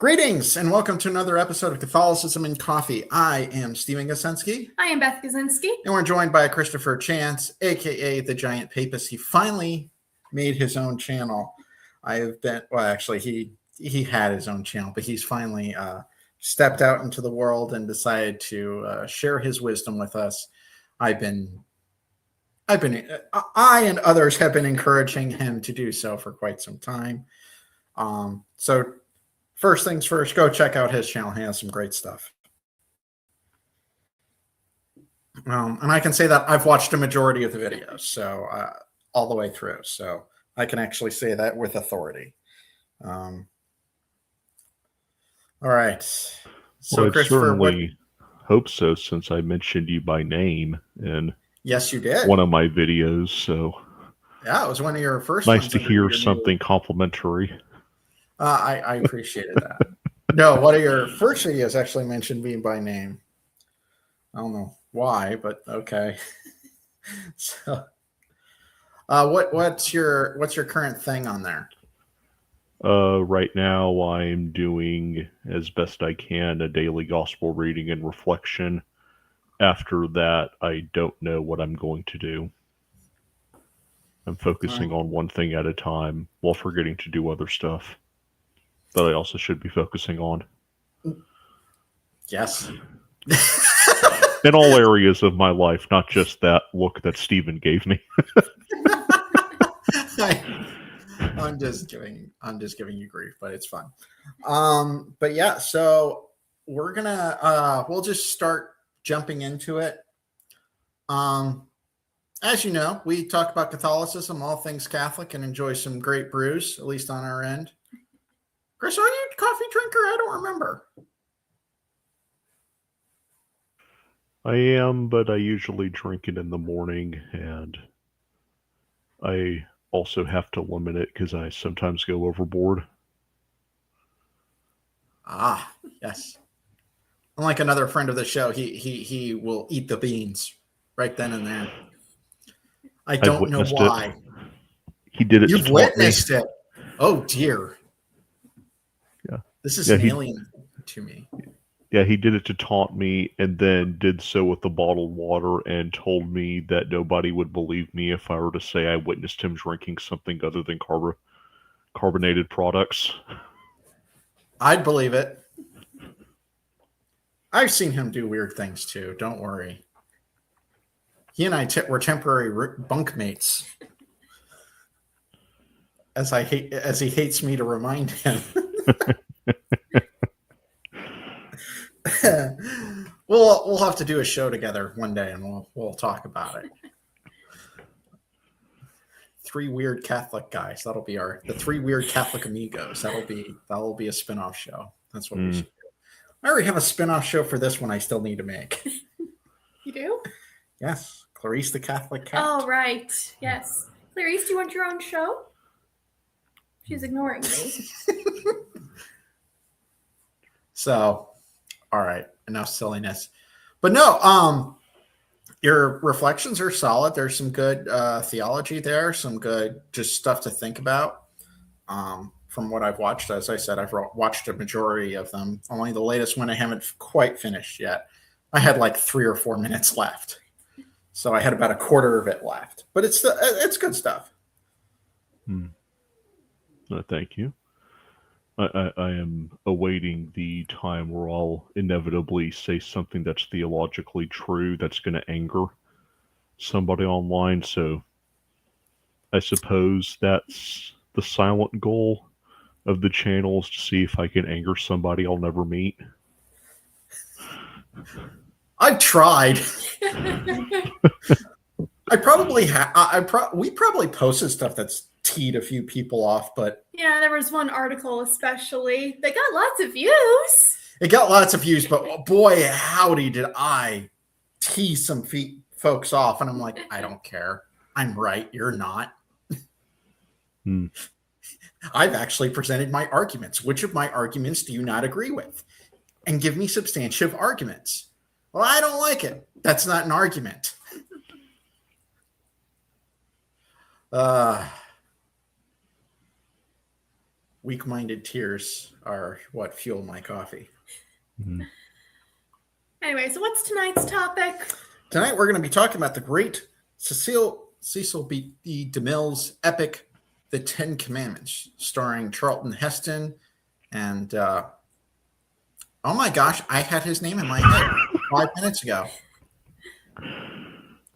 Greetings and welcome to another episode of Catholicism and Coffee. I am Stephen Gasinski. I am Beth Gasinski. And we're joined by Christopher Chance, a.k.a. the Giant Papist. He finally made his own channel. He had his own channel, but he's finally stepped out into the world and decided to share his wisdom with us. I and others have been encouraging him to do so for quite some time. So first things first, go check out his channel. He has some great stuff. And I can say that I've watched a majority of the videos, so all the way through. So I can actually say that with authority. All right. So, well, I certainly hope so, since I mentioned you by name in yes, you did. One of my videos. So yeah, it was one of your first. Nice to hear something complimentary. I appreciated that. No, one of your first videos actually mentioned me by name. I don't know why, but okay. So, what's your current thing on there? Right now, I'm doing as best I can a daily gospel reading and reflection. After that, I don't know what I'm going to do. I'm focusing on one thing at a time while forgetting to do other stuff that I also should be focusing on. Yes. In all areas of my life, not just that look that Stephen gave me. I'm just giving you grief, but it's fun. But yeah, so we're gonna we'll just start jumping into it. As you know, we talk about Catholicism, all things Catholic, and enjoy some great brews, at least on our end. Chris, are you a coffee drinker? I don't remember. I am, but I usually drink it in the morning, and I also have to limit it because I sometimes go overboard. Ah, yes. Unlike another friend of the show, he will eat the beans right then and there. I don't know why. He did it. You've witnessed it. Oh dear. Yeah. This is an alien to me. Yeah, he did it to taunt me, and then did so with the bottled water and told me that nobody would believe me if I were to say I witnessed him drinking something other than carbonated products. I'd believe it. I've seen him do weird things too. Don't worry. He and I were temporary bunkmates, as he hates me to remind him. We'll have to do a show together one day, and we'll talk about it. Three weird Catholic guys. That'll be the three weird Catholic amigos. That'll be a spinoff show. That's what we should do. I already have a spinoff show for this one I still need to make. You do? Yes. Clarice the Catholic Cat. Oh, right. Yes. Clarice, do you want your own show? She's ignoring me. So, all right. Enough silliness. But no, your reflections are solid. There's some good theology there, some good just stuff to think about. From what I've watched, as I said, I've watched a majority of them. Only the latest one I haven't quite finished yet. I had like 3 or 4 minutes left. So I had about a quarter of it left. But it's good stuff. Thank you. I am awaiting the time where I'll inevitably say something that's theologically true that's going to anger somebody online. So I suppose that's the silent goal of the channel, is to see if I can anger somebody I'll never meet. I've tried. I probably we probably posted stuff that's teed a few people off, but yeah, there was one article especially. They got lots of views. It got lots of views, but boy, howdy, did I tee some folks off, and I'm like, I don't care. I'm right. You're not. I've actually presented my arguments. Which of my arguments do you not agree with? And give me substantive arguments. Well, I don't like it. That's not an argument. weak-minded tears are what fuel my coffee. Mhm. Anyway, so what's tonight's topic? Tonight we're going to be talking about the great Cecil B. DeMille's epic, The Ten Commandments, starring Charlton Heston and oh my gosh, I had his name in my head 5 minutes ago.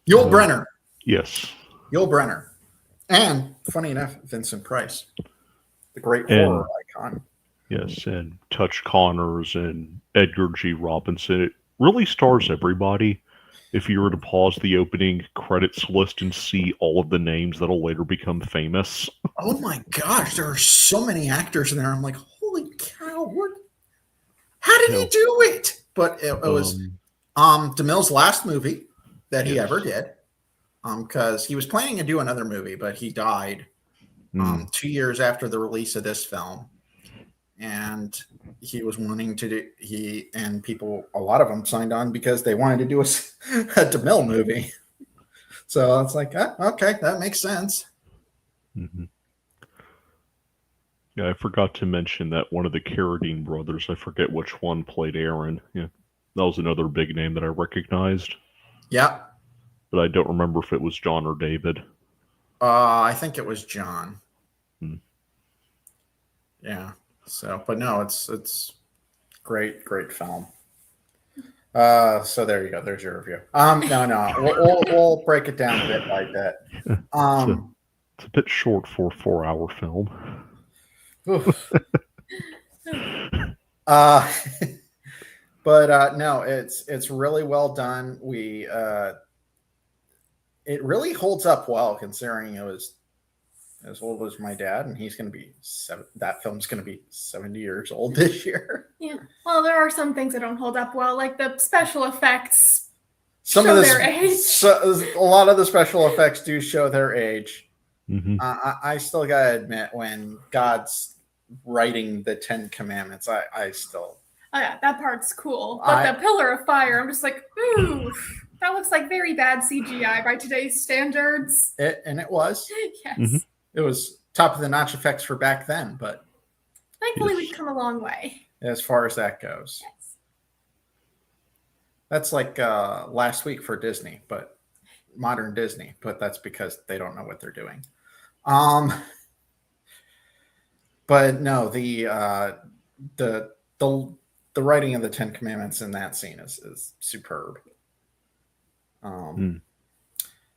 Yul Brynner. Yes. Yul Brynner. And, funny enough, Vincent Price, the great horror icon. Yes, and Touch Connors and Edgar G. Robinson. It really stars everybody. If you were to pause the opening credits list and see all of the names that'll later become famous. Oh my gosh, there are so many actors in there. I'm like, holy cow, how did he do it? But it was DeMille's last movie that he ever did. Because he was planning to do another movie, but he died 2 years after the release of this film. And he was wanting to do, a lot of them signed on because they wanted to do a DeMille movie. So it's like, okay, that makes sense. Mm-hmm. Yeah, I forgot to mention that one of the Carradine brothers, I forget which one, played Aaron. Yeah, that was another big name that I recognized. Yeah. But I don't remember if it was John or David. I think it was John. Yeah. So, but no, it's great film. So there you go. There's your review. No, we'll break it down bit by bit. It's a bit short for a 4-hour film. But no, it's really well done. It really holds up well considering it was as old as my dad, and he's going to be that film's going to be 70 years old this year. Yeah. Well, there are some things that don't hold up well, like the special effects. Their age. A lot of the special effects do show their age. Mm-hmm. I still gotta admit, when God's writing the 10 Commandments, I still. Oh yeah, that part's cool. But the Pillar of Fire, I'm just like, ooh, that looks like very bad CGI by today's standards. It was. Yes. Mm-hmm. It was top of the notch effects for back then, but thankfully we've come a long way as far as that goes. Yes. That's like last week for Disney, but modern Disney, but that's because they don't know what they're doing. But no, the writing of the 10 Commandments in that scene is superb.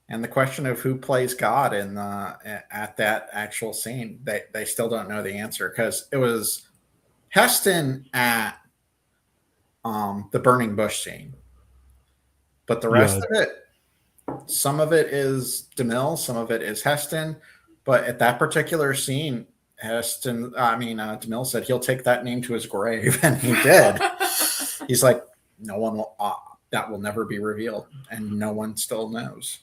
And the question of who plays God at that actual scene, they still don't know the answer, because it was Heston at the burning bush scene, but the rest of it, some of it is DeMille, some of it is Heston. But at that particular scene, DeMille said he'll take that name to his grave, and he did. He's like, no one will. That will never be revealed, and no one still knows.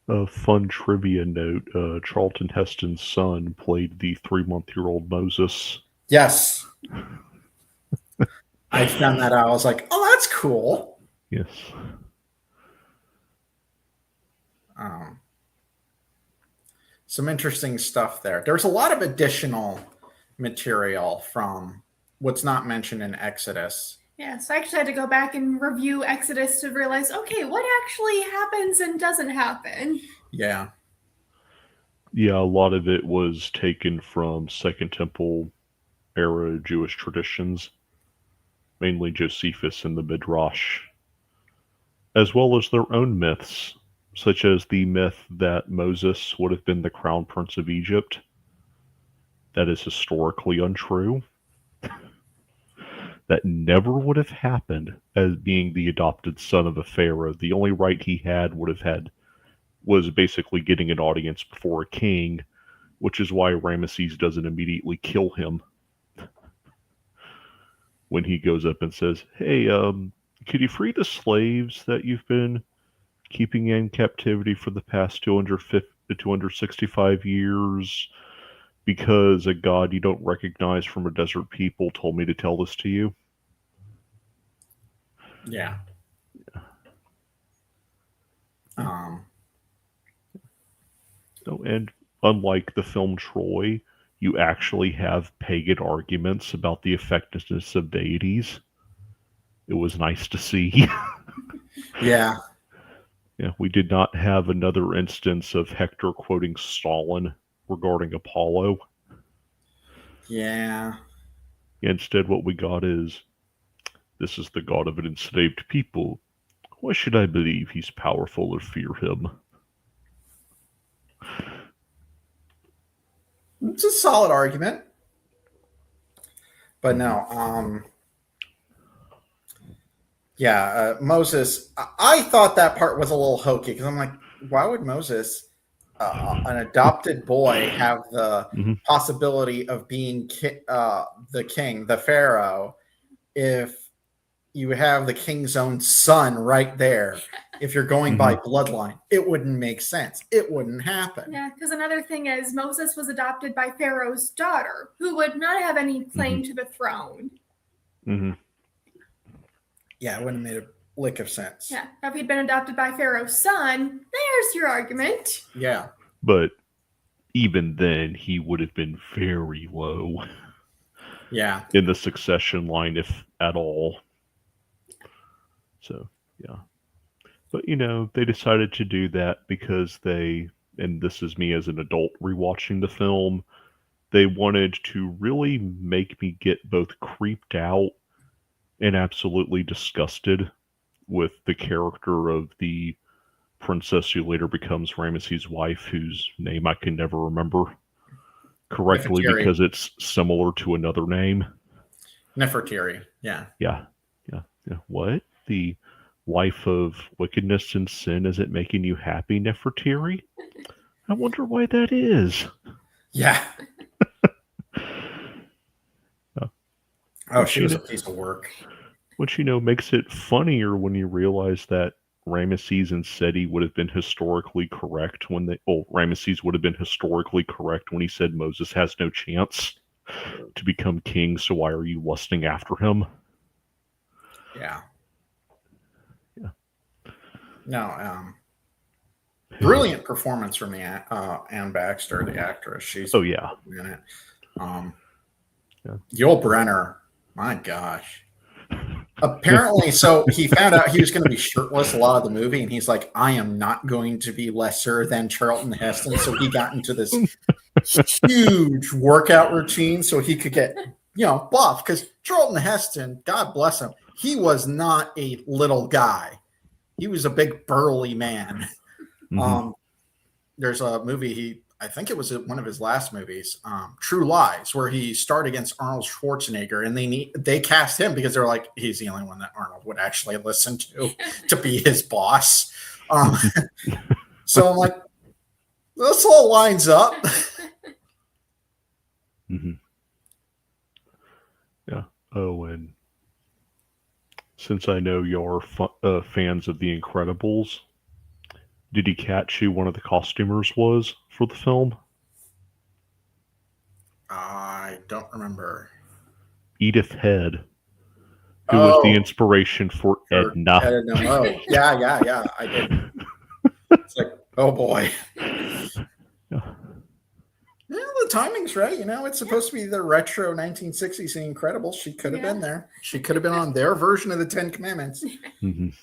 A fun trivia note, Charlton Heston's son played the 3-month-old Moses. Yes. I found that out. I was like, oh, that's cool. Yes. Some interesting stuff there. There's a lot of additional material from what's not mentioned in Exodus. Yeah, so I actually had to go back and review Exodus to realize, okay, what actually happens and doesn't happen? Yeah. Yeah, a lot of it was taken from Second Temple era Jewish traditions, mainly Josephus and the Midrash, as well as their own myths, such as the myth that Moses would have been the crown prince of Egypt. That is historically untrue. That never would have happened as being the adopted son of a pharaoh. The only right he was basically getting an audience before a king, which is why Ramesses doesn't immediately kill him when he goes up and says, hey, could you free the slaves that you've been keeping in captivity for the past 265 years? Because a god you don't recognize from a desert people told me to tell this to you. Yeah. And unlike the film Troy, you actually have pagan arguments about the effectiveness of deities. It was nice to see. Yeah. Yeah, we did not have another instance of Hector quoting Stalin regarding Apollo. Yeah. Instead, what we got is, this is the god of an enslaved people. Why should I believe he's powerful or fear him? It's a solid argument. But no, Moses, I thought that part was a little hokey because I'm like, why would Moses, an adopted boy, have the possibility of being the king, the Pharaoh, if you have the king's own son right there? If you're going by bloodline, it wouldn't make sense. It wouldn't happen. Yeah, because another thing is Moses was adopted by Pharaoh's daughter, who would not have any claim to the throne. Yeah, it wouldn't have made a lick of sense. Yeah, if he'd been adopted by Pharaoh's son, there's your argument. Yeah. But even then, he would have been very low. Yeah. In the succession line, if at all. So, yeah. But, they decided to do that because and this is me as an adult rewatching the film, they wanted to really make me get both creeped out and absolutely disgusted with the character of the princess who later becomes Ramesses' wife, whose name I can never remember correctly because it's similar to another name. Nefertiti. Yeah. Yeah. What? The wife of wickedness and sin, is it making you happy, Nefertiti? I wonder why that is. Yeah. She was a piece of work. Which, makes it funnier when you realize that Ramesses and Seti would have been historically correct Ramesses would have been historically correct when he said Moses has no chance to become king, so why are you lusting after him? Yeah. No, brilliant performance from the Anne Baxter, the actress. She's in it. Yul Brynner, my gosh. Apparently, so he found out he was going to be shirtless a lot of the movie, and he's like, I am not going to be lesser than Charlton Heston. So he got into this huge workout routine so he could get, buff. Because Charlton Heston, God bless him, he was not a little guy. He was a big burly man. There's a movie I think it was one of his last movies, True Lies, where he starred against Arnold Schwarzenegger, and they cast him because they're like, he's the only one that Arnold would actually listen to be his boss. So I'm like, this all lines up. Yeah. Oh, and since I know you're fans of The Incredibles, did you catch who one of the costumers was for the film? I don't remember. Edith Head, who was the inspiration for Edna. Oh, yeah, I did. It's like, oh boy. Yeah, the timing's right. It's supposed to be the retro 1960s The Incredibles. She could have been there. She could have been on their version of the Ten Commandments.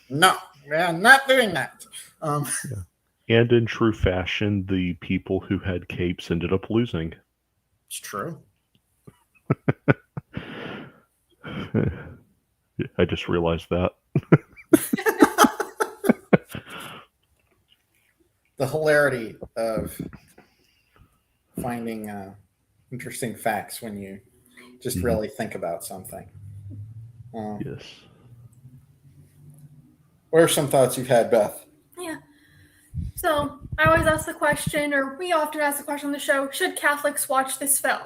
No, we're not doing that. And in true fashion, the people who had capes ended up losing. It's true. I just realized that. The hilarity of finding interesting facts when you just really think about something. Yes. What are some thoughts you've had, Beth? Yeah. So I always ask the question, or we often ask the question on the show, should Catholics watch this film?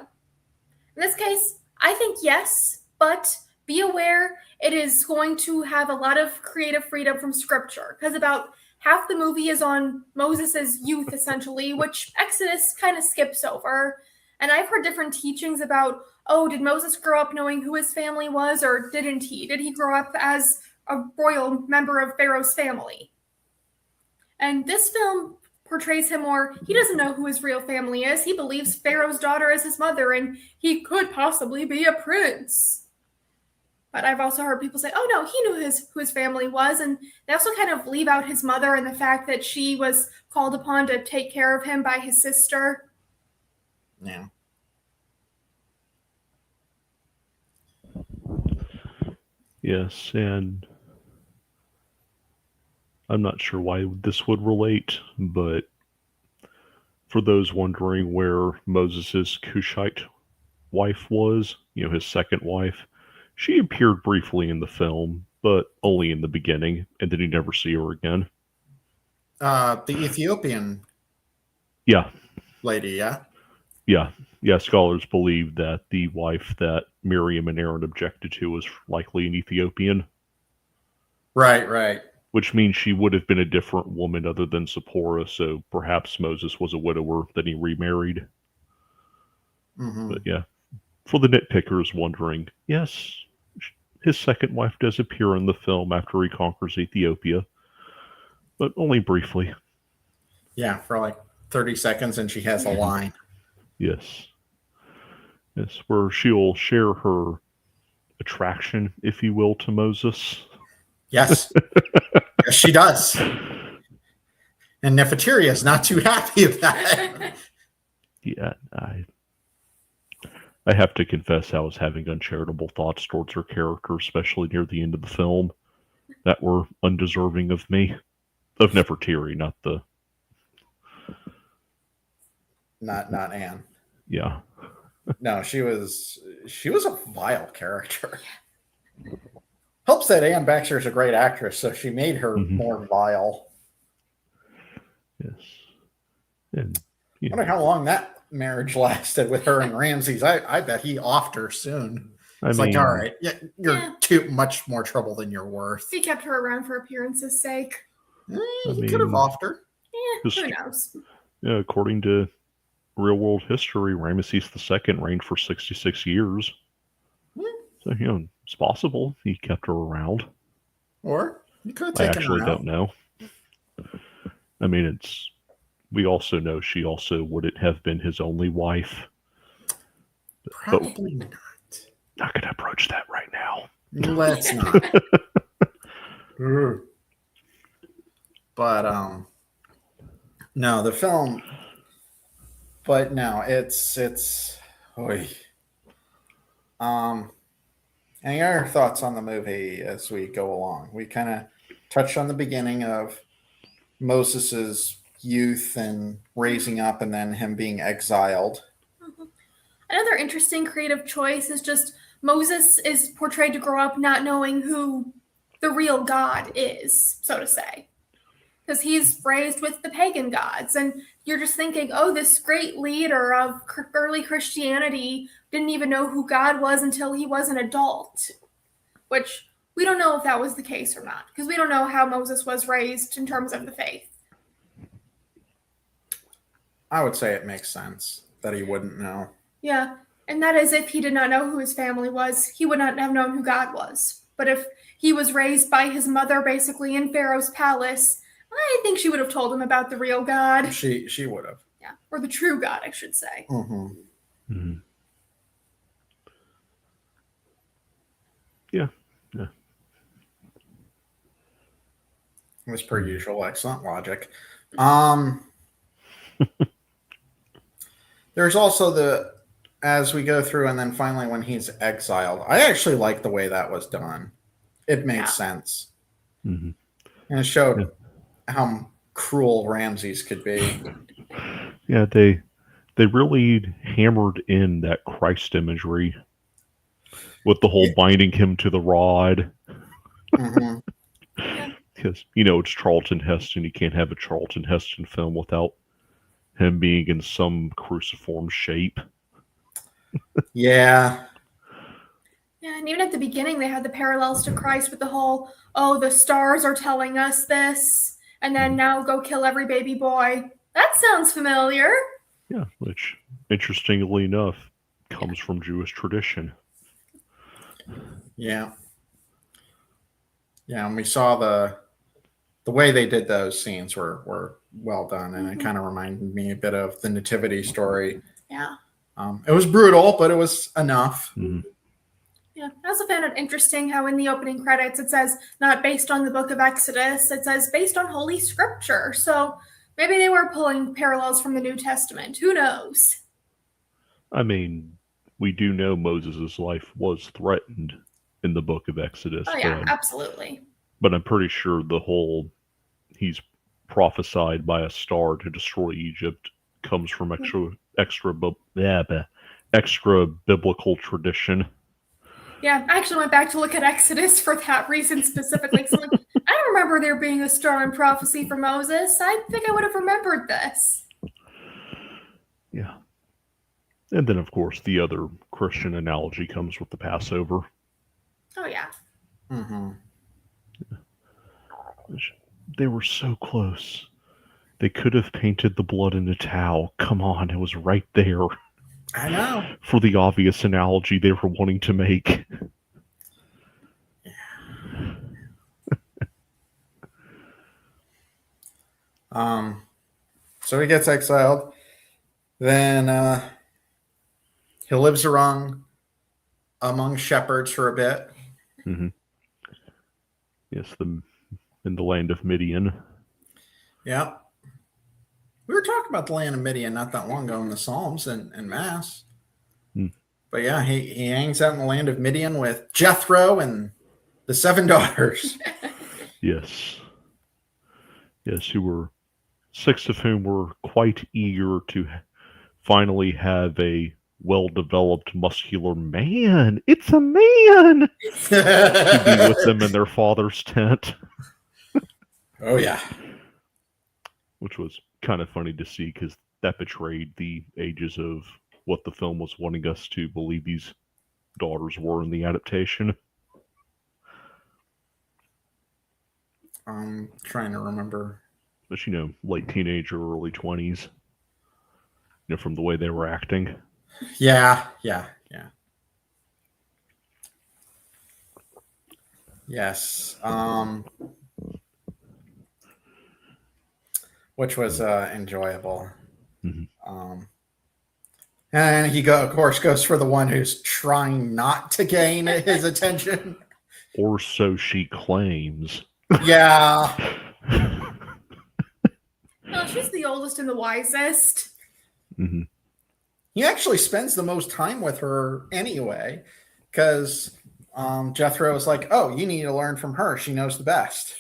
In this case, I think yes, but be aware it is going to have a lot of creative freedom from scripture, because about half the movie is on Moses' youth, essentially, which Exodus kind of skips over. And I've heard different teachings about, did Moses grow up knowing who his family was, or didn't he? Did he grow up as a royal member of Pharaoh's family? And this film portrays him more, he doesn't know who his real family is. He believes Pharaoh's daughter is his mother, and he could possibly be a prince. But I've also heard people say, oh no, he knew who his family was, and they also kind of leave out his mother and the fact that she was called upon to take care of him by his sister. Yeah. Yes, and I'm not sure why this would relate, but for those wondering where Moses' Cushite wife was, his second wife, she appeared briefly in the film, but only in the beginning, and then you never see her again. The Ethiopian Yeah. lady, yeah? Yeah, scholars believe that the wife that Miriam and Aaron objected to was likely an Ethiopian. Right. Which means she would have been a different woman other than Zipporah, so perhaps Moses was a widower that he remarried. Mm-hmm. But yeah, for the nitpickers wondering, yes, his second wife does appear in the film after he conquers Ethiopia, but only briefly. Yeah, for like 30 seconds, and she has a line. Yes, where she'll share her attraction, if you will, to Moses. Yes. Yes, she does. And Nefertiti is not too happy about it. Yeah, I have to confess I was having uncharitable thoughts towards her character, especially near the end of the film, that were undeserving of me. Of Nefertiti, not the... Not Anne. Yeah. No, she was a vile character. Helps that Anne Baxter is a great actress, so she made her more vile. Yes. And I wonder how long that marriage lasted with her and Ramses. I bet he offed her soon. It's like, all right, you're too much more trouble than you're worth. He kept her around for appearance's sake. He could have offed her. Yeah, who knows? Yeah, according to real world history, Ramesses II reigned for 66 years. So, it's possible he kept her around. Or you could have I taken actually her don't know. I mean, we also know she also wouldn't have been his only wife. Probably not. Not going to approach that right now. Let's not. But no, the film. But no, it's. Oy. Any other thoughts on the movie as we go along? We kind of touched on the beginning of Moses's youth and raising up, and then him being exiled. Another interesting creative choice is just Moses is portrayed to grow up not knowing who the real God is, so to say. Because he's raised with the pagan gods, and you're just thinking, oh, this great leader of early Christianity didn't even know who God was until he was an adult. Which, we don't know if that was the case or not, because we don't know how Moses was raised in terms of the faith. I would say it makes sense that he wouldn't know. Yeah, and that is if he did not know who his family was, he would not have known who God was. But if he was raised by his mother basically in Pharaoh's palace, I think she would have told him about the real God. She would have. Yeah, or the true God, I should say. Mm-hmm. Mm-hmm. Yeah. As per usual, excellent logic. There's also as we go through, and then finally when he's exiled, I actually like the way that was done. It made sense. Mm-hmm. And it showed how cruel Ramses could be. Yeah, they really hammered in that Christ imagery with the whole binding him to the rod. Mm-hmm. Because, it's Charlton Heston. You can't have a Charlton Heston film without him being in some cruciform shape. Yeah. Yeah, and even at the beginning, they had the parallels to Christ with the whole, oh, the stars are telling us this, and then now go kill every baby boy. That sounds familiar. Yeah, which, interestingly enough, comes from Jewish tradition. Yeah. Yeah, and we saw the way they did those scenes were well done, and it kind of reminded me a bit of the Nativity story. Yeah. It was brutal, but it was enough. Mm-hmm. Yeah, I also found it interesting how in the opening credits it says not based on the book of Exodus, it says based on Holy Scripture. So maybe they were pulling parallels from the New Testament. Who knows? I mean, we do know Moses' life was threatened in the book of Exodus. Oh yeah, absolutely. But I'm pretty sure he's prophesied by a star to destroy Egypt comes from extra biblical tradition. Yeah, I actually went back to look at Exodus for that reason specifically. So I don't remember there being a star in prophecy for Moses. I think I would have remembered this. Yeah. And then, of course, the other Christian analogy comes with the Passover. Oh, yeah. Mm-hmm. They were so close. They could have painted the blood in a towel. Come on, it was right there. I know. For the obvious analogy they were wanting to make. So he gets exiled. Then he lives among shepherds for a bit. Mm-hmm. Yes, in the land of Midian. Yeah. We were talking about the land of Midian not that long ago in the Psalms and Mass. Mm. But yeah, he hangs out in the land of Midian with Jethro and the 7 daughters. Yes. Yes, 6 of whom were quite eager to finally have a well-developed, muscular man. It's a man! To be with them in their father's tent. Oh, yeah. Which was kind of funny to see because that betrayed the ages of what the film was wanting us to believe these daughters were in the adaptation. I'm trying to remember. But, late teenager, early 20s. From the way they were acting. Yeah. Yes. Which was enjoyable. Mm-hmm. And he, of course, goes for the one who's trying not to gain his attention. Or so she claims. Yeah. Well, she's the oldest and the wisest. Mm-hmm. He actually spends the most time with her anyway, because Jethro is like, oh, you need to learn from her. She knows the best.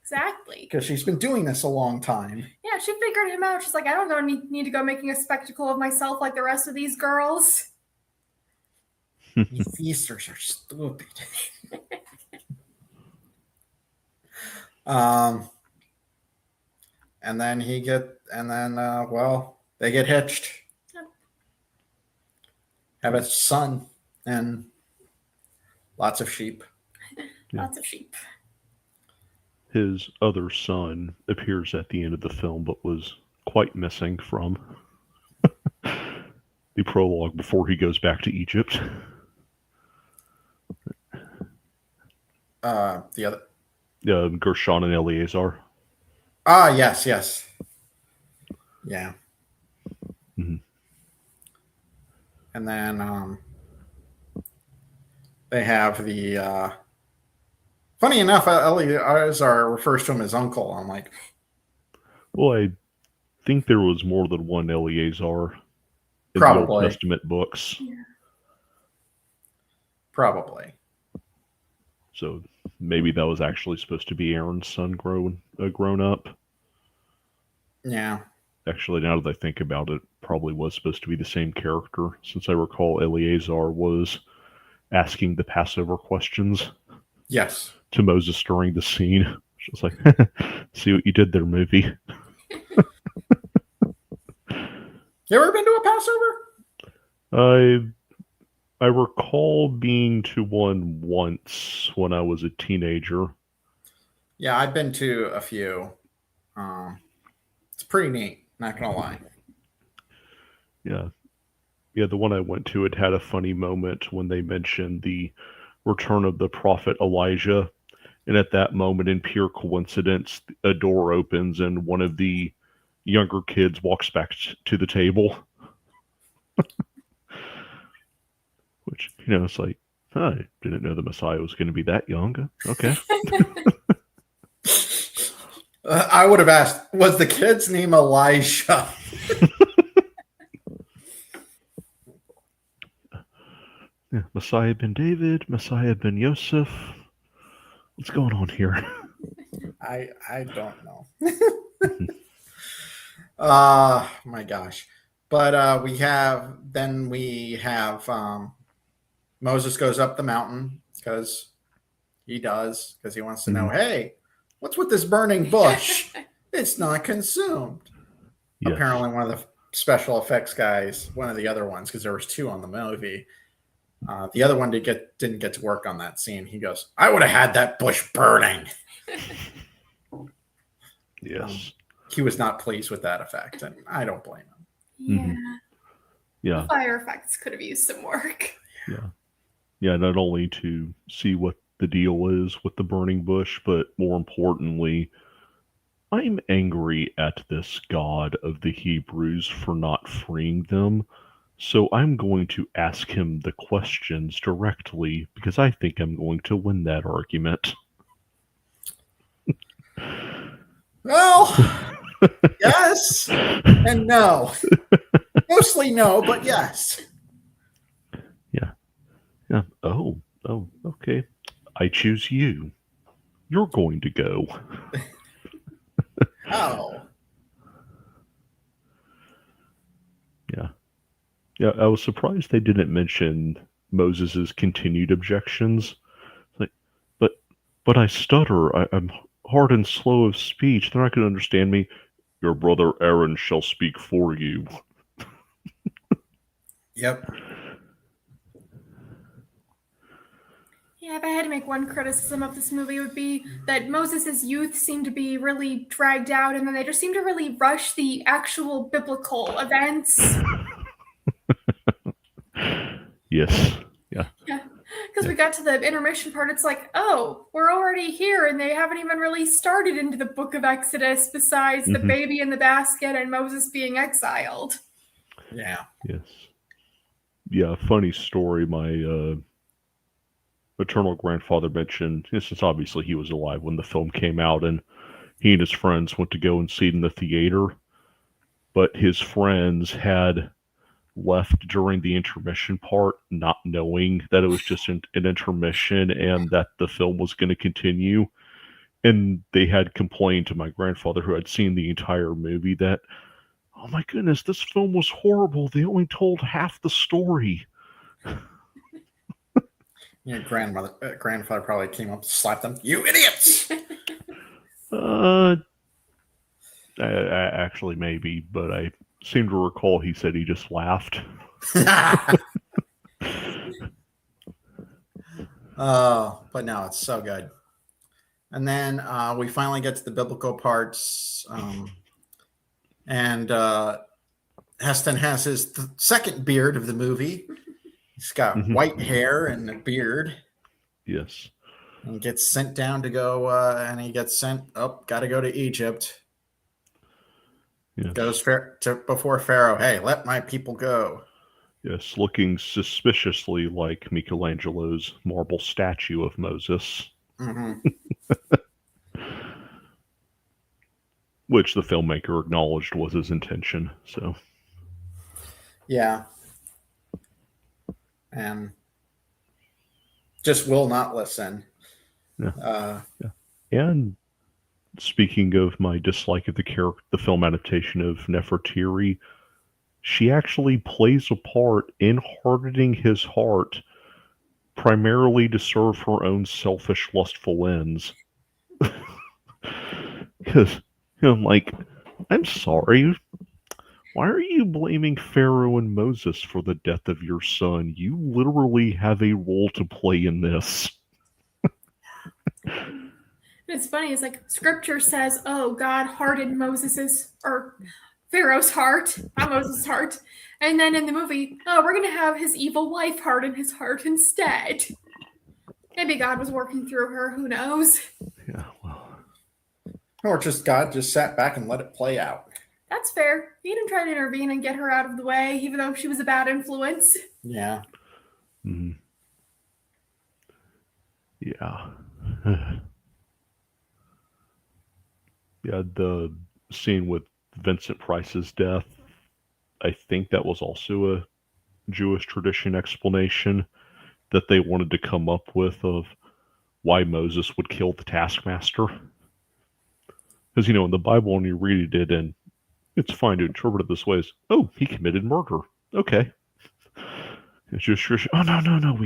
Exactly. Because she's been doing this a long time. Yeah, she figured him out. She's like, I don't need to go making a spectacle of myself like the rest of these girls. These feasters are stupid. And then they get hitched. Yep. Have a son and lots of sheep. Lots of sheep. His other son appears at the end of the film, but was quite missing from the prologue before he goes back to Egypt. The other. Gershon and Eleazar. Yes. Yeah. Mm-hmm. And then they have the. Funny enough, Eleazar refers to him as uncle. I'm like, well, I think there was more than one Eleazar in probably. the Old Testament books. Yeah. Probably. So maybe that was actually supposed to be Aaron's son grown up. Yeah. Actually, now that I think about it, probably was supposed to be the same character, since I recall Eleazar was asking the Passover questions. Yes. To Moses during the scene. She was like, see what you did there, movie. You ever been to a Passover? I recall being to one once when I was a teenager. Yeah, I've been to a few. It's pretty neat, not gonna lie. Yeah, the one I went to, it had a funny moment when they mentioned the return of the prophet Elijah, And at that moment, in pure coincidence, a door opens and one of the younger kids walks back to the table. Which, it's like, I didn't know the Messiah was going to be that young. Okay. I would have asked, was the kid's name Elijah? Yeah, Messiah ben David, Messiah ben Yosef. What's going on here? I don't know. My gosh. But we have Moses goes up the mountain because he wants to know, hey, what's with this burning bush? It's not consumed. Yes. Apparently one of the special effects guys, one of the other ones, because there was two on the movie, the other one didn't get to work on that scene. He goes, I would have had that bush burning. Yes. He was not pleased with that effect, and I don't blame him. Yeah. Mm-hmm. Yeah. The fire effects could have used some work. Yeah. Yeah, not only to see what the deal is with the burning bush, but more importantly, I'm angry at this God of the Hebrews for not freeing them. So I'm going to ask him the questions directly because I think I'm going to win that argument. Well, yes and no. Mostly no, but yes. Yeah. Yeah. Oh, okay. I choose you. You're going to go. Oh. Yeah. Yeah, I was surprised they didn't mention Moses's continued objections. Like, but I stutter. I'm hard and slow of speech. They're not going to understand me. Your brother Aaron shall speak for you. Yep. Yeah, if I had to make one criticism of this movie, it would be that Moses' youth seemed to be really dragged out, and then they just seemed to really rush the actual biblical events. Yes. Yeah. Yeah. Because we got to the intermission part, it's like, oh, we're already here, and they haven't even really started into the book of Exodus besides the baby in the basket and Moses being exiled. Yeah. Yes. Yeah, funny story. My maternal grandfather mentioned, since obviously he was alive when the film came out, and he and his friends went to go and see it in the theater, but his friends had left during the intermission part, not knowing that it was just an intermission and that the film was going to continue. And they had complained to my grandfather, who had seen the entire movie, that, oh my goodness, this film was horrible. They only told half the story. Your grandfather probably came up and slapped them. You idiots! Actually, maybe, but I seem to recall he said he just laughed. Oh, but no, it's so good. And then we finally get to the biblical parts, and Heston has his second beard of the movie. He's got white hair and a beard. Yes. And gets sent down to go, and he gets sent, got to go to Egypt. Yes. Goes before Pharaoh, hey, let my people go. Yes, looking suspiciously like Michelangelo's marble statue of Moses. Mm-hmm. Which the filmmaker acknowledged was his intention. So, yeah. And just will not listen. Yeah. And speaking of my dislike of the film adaptation of Nefertiri, she actually plays a part in hardening his heart, primarily to serve her own selfish, lustful ends. Because, I'm sorry. Why are you blaming Pharaoh and Moses for the death of your son? You literally have a role to play in this. It's funny, it's like scripture says, oh, God hardened Pharaoh's heart, not Moses' heart. And then in the movie, oh, we're going to have his evil wife harden his heart instead. Maybe God was working through her. Who knows? Yeah, well. Or just God just sat back and let it play out. That's fair. He didn't try to intervene and get her out of the way, even though she was a bad influence. Yeah. Mm. Yeah. Yeah, the scene with Vincent Price's death, I think that was also a Jewish tradition explanation that they wanted to come up with of why Moses would kill the taskmaster. Because, in the Bible, when you read it, and it's fine to interpret it this way as, oh, he committed murder. Okay. It's just, oh, no,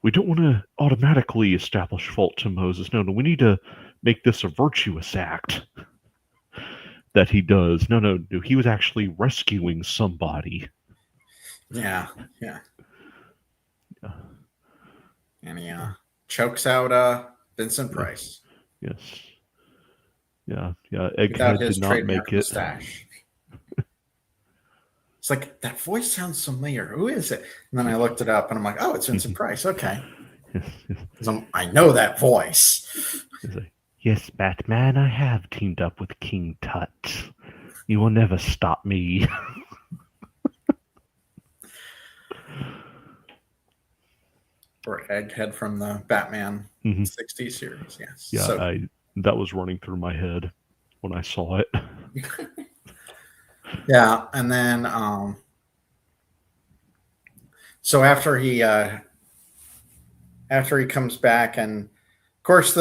we don't want to automatically establish fault to Moses. No, we need to make this a virtuous act that he does. No, he was actually rescuing somebody. Yeah. And he chokes out Vincent Price. Yes. Yeah. Egghead Without his did not trademark make it. mustache. It's like, that voice sounds familiar. Who is it? And then I looked it up and I'm like, oh, it's Vincent Price. Okay. I know that voice. Yes, Batman, I have teamed up with King Tut. You will never stop me. Or Egghead from the Batman 60s series. Yes. Yeah, so, that was running through my head when I saw it. Yeah, and then so after he comes back, and of course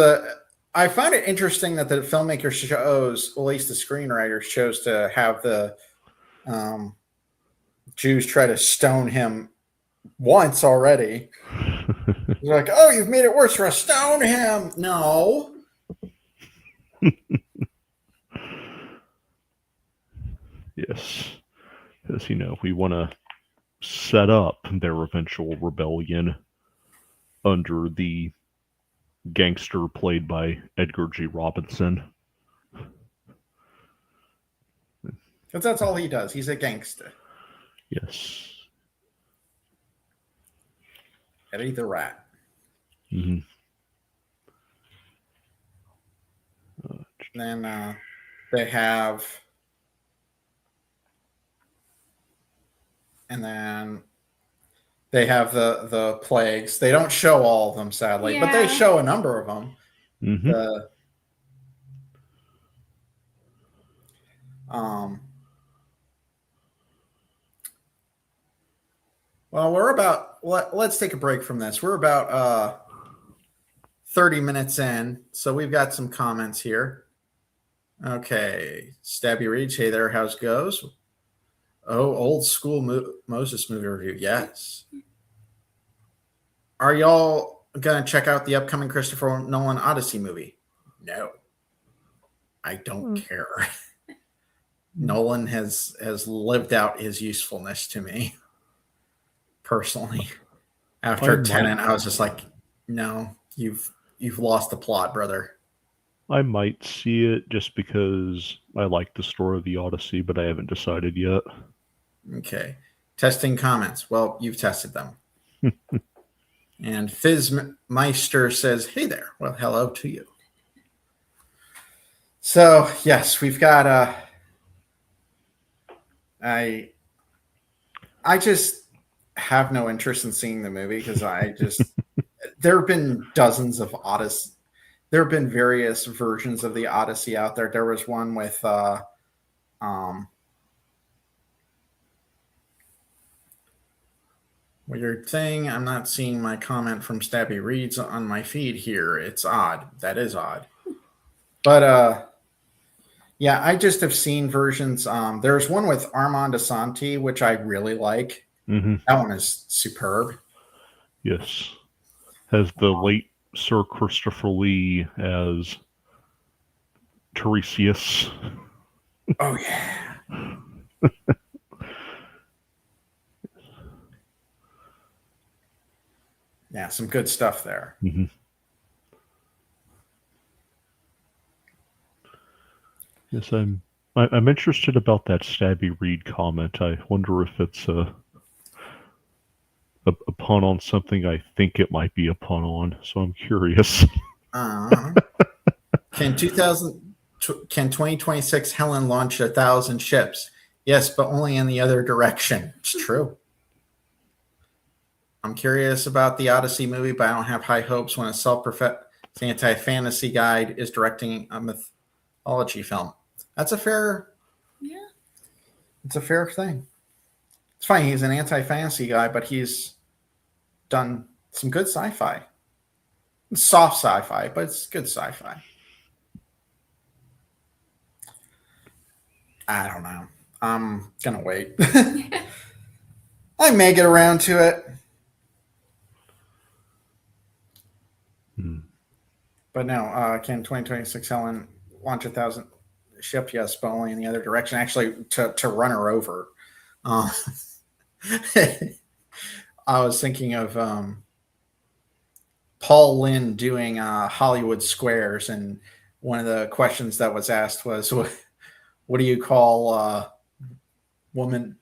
I find it interesting that the filmmaker chose, at least the screenwriters chose to have the Jews try to stone him once already. They're like, oh, you've made it worse for us. Stone him. No. Yes. Because, we want to set up their eventual rebellion under the gangster played by Edgar G. Robinson. Because that's all he does. He's a gangster. Yes. Eddie the Rat. Mm-hmm. Then they have... And then they have the plagues. They don't show all of them, sadly, but they show a number of them. Mm-hmm. Well, let's take a break from this. We're about 30 minutes in, so we've got some comments here. Okay, Stabby Reach, hey there, how's it goes? Oh, old school Moses movie review. Yes. Are y'all going to check out the upcoming Christopher Nolan Odyssey movie? No. I don't care. Nolan has lived out his usefulness to me. Personally. After Tenet, I was just like, no, you've lost the plot, brother. I might see it just because I like the story of the Odyssey, but I haven't decided yet. Okay. Testing comments. Well, you've tested them. And Fizzmeister says, hey there. Well, hello to you. So, yes, we've got I just have no interest in seeing the movie because there have been dozens of Odyssey. There have been various versions of the Odyssey out there. There was one with weird thing. I'm not seeing my comment from Stabby Reads on my feed here. It's odd. That is odd. But yeah, I just have seen versions. There's one with Armand Asante, which I really like. Mm-hmm. That one is superb. Yes. Has the late Sir Christopher Lee as Tiresias. Oh, yeah. Yeah, some good stuff there. Mm-hmm. Yes, I'm interested about that Stabby Reed comment. I wonder if it's a pun on something I think it might be a pun on, so I'm curious. Can 2026 Helen launch 1,000 ships? Yes, but only in the other direction. It's true. I'm curious about the Odyssey movie, but I don't have high hopes when a self-professed anti-fantasy guide is directing a mythology film. That's a fair. Yeah. It's a fair thing. It's fine. He's an anti-fantasy guy, but he's done some good sci-fi. It's soft sci-fi, but it's good sci-fi. I don't know. I'm gonna wait. I may get around to it. But no, can 2026 Helen launch 1,000 ship? Yes, but only in the other direction. Actually, to run her over. I was thinking of Paul Lynde doing Hollywood Squares, and one of the questions that was asked was, "What do you call woman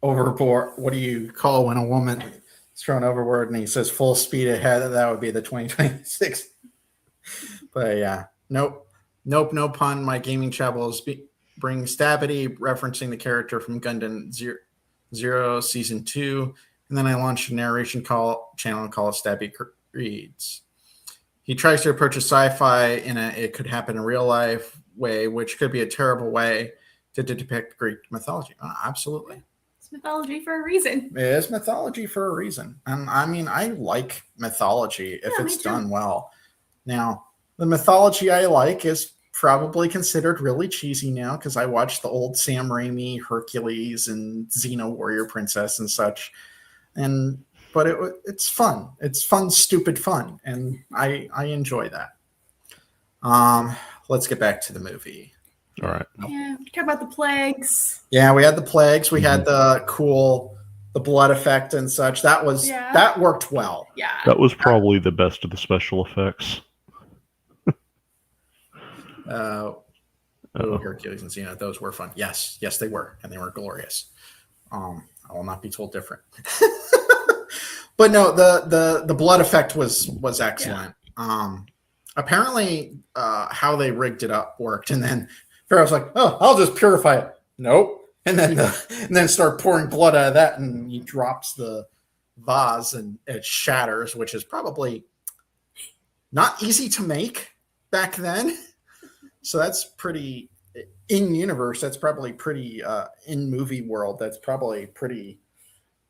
overboard? What do you call when a woman is thrown overboard?" And he says, "Full speed ahead." That would be the 2026. But yeah, nope, no pun. My gaming channel is bring Stabity, referencing the character from Gundam Zero Season 2, and then I launched a narration channel called Stabby Reads. He tries to approach a sci-fi in a it could happen in real life way, which could be a terrible way to depict Greek mythology. Absolutely. It's mythology for a reason. It is mythology for a reason. And I mean, I like mythology if it's done well. Now, the mythology I like is probably considered really cheesy now because I watched the old Sam Raimi Hercules and Xena Warrior Princess and such. But it's fun. It's fun, stupid fun. And I enjoy that. Let's get back to the movie. All right. Yeah, we talk about the plagues. Yeah, we had the plagues. We had the blood effect and such. That worked well. Yeah. That was probably the best of the special effects. Hercules and Xena, those were fun. Yes, they were, and they were glorious. I will not be told different. But no, the blood effect was excellent. Yeah. Apparently, how they rigged it up worked, and then Pharaoh's like, "Oh, I'll just purify it." Nope, and then start pouring blood out of that, and he drops the vase, and it shatters, which is probably not easy to make back then. So that's pretty in universe. That's probably pretty in movie world. That's probably pretty